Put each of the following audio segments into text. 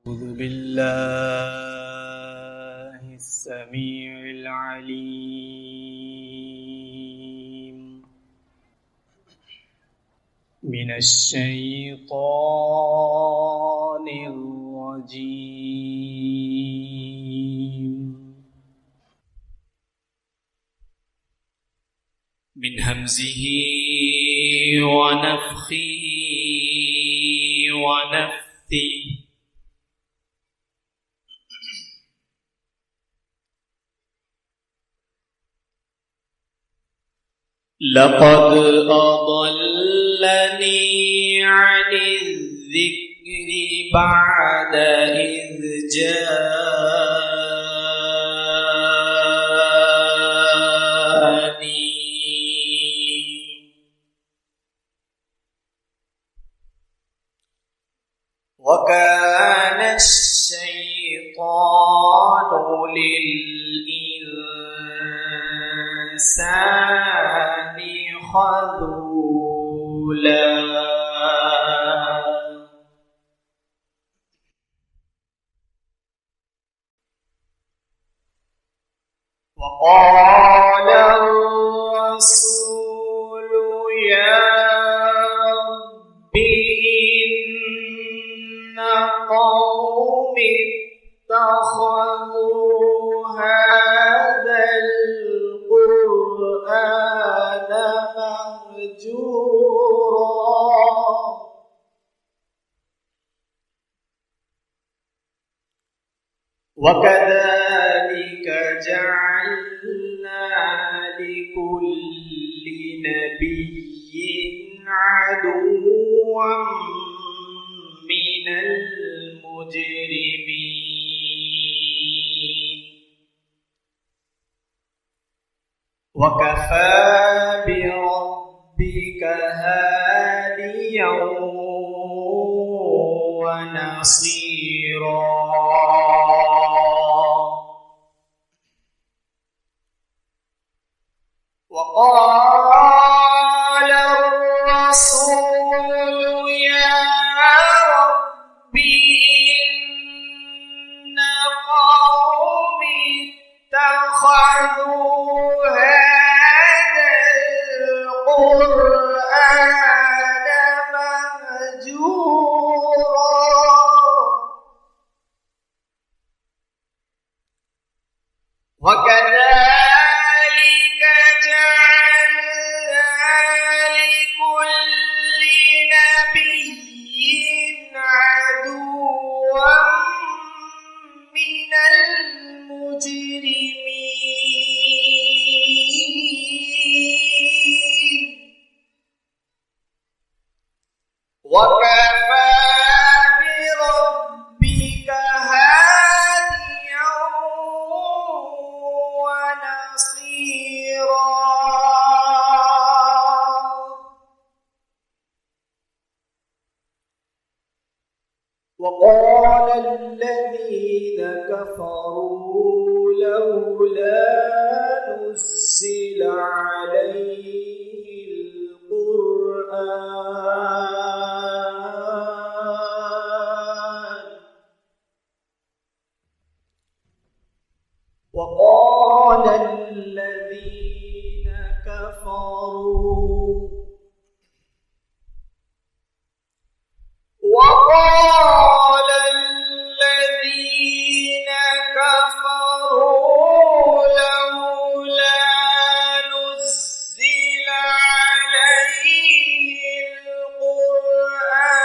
أعوذ بالله السميع العليم من الشيطان الرجيم من همزه ونفخه ونفثه لقد أضلني عن الذكر بعد إذ جاءني وكان الشيطان للإنسان خذولا وقال الرسول يا رب إن قومي اتخذوا هذا القرآن مهجورا وكذلك جعلنا لكل نبي عدوا من المجرمين وكفى بربك هاديا ونصيرا وقال الرسول يا رب إن قومي اتخذوا هذا القرآن مهجورا وكذلك جعلنا لكل نبي عدوا من المجرمين وكفى بربك هاديا ونصيرا وقال الذين كفروا لولا نزل عليه القرآن وقال الذين كفروا لولا نزل عليه القرآن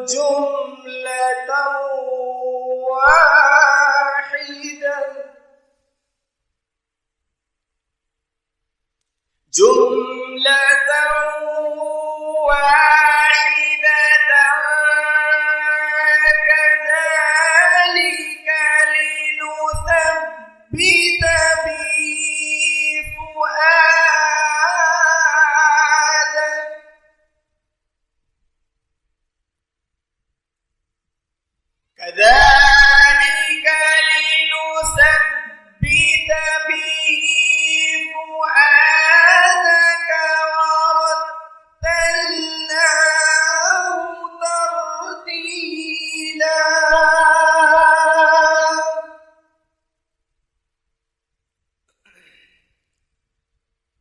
جملة واحدة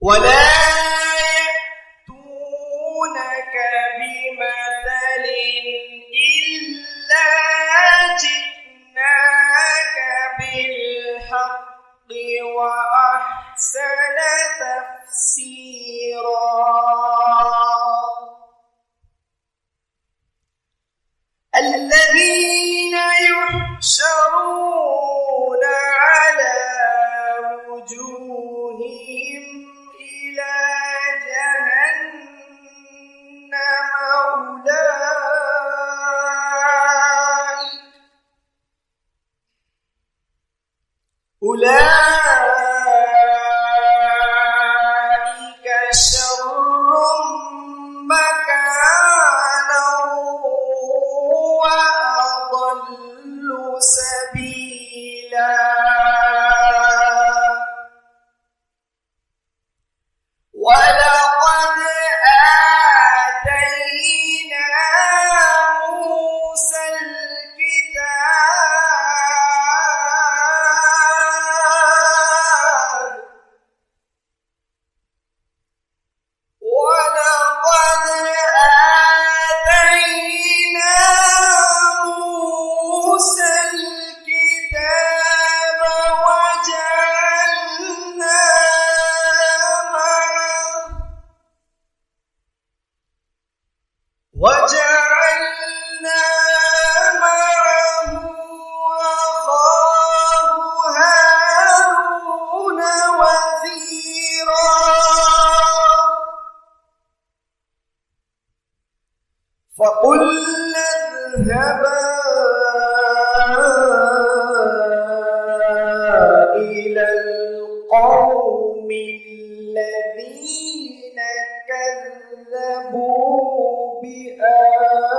ولا يأتونك بمثل إلا جئناك بالحق وأحسن تفسيرا الذين يحشرون على وجوههم إلى جهنم أولئك شر مكانا وأضل سبيلا ولقد آتينا موسى الكتاب وجعلنا معه أخاه هارون وزيرا فقلنا اذهبا إلى القوم الذين كذبوا بآياتنا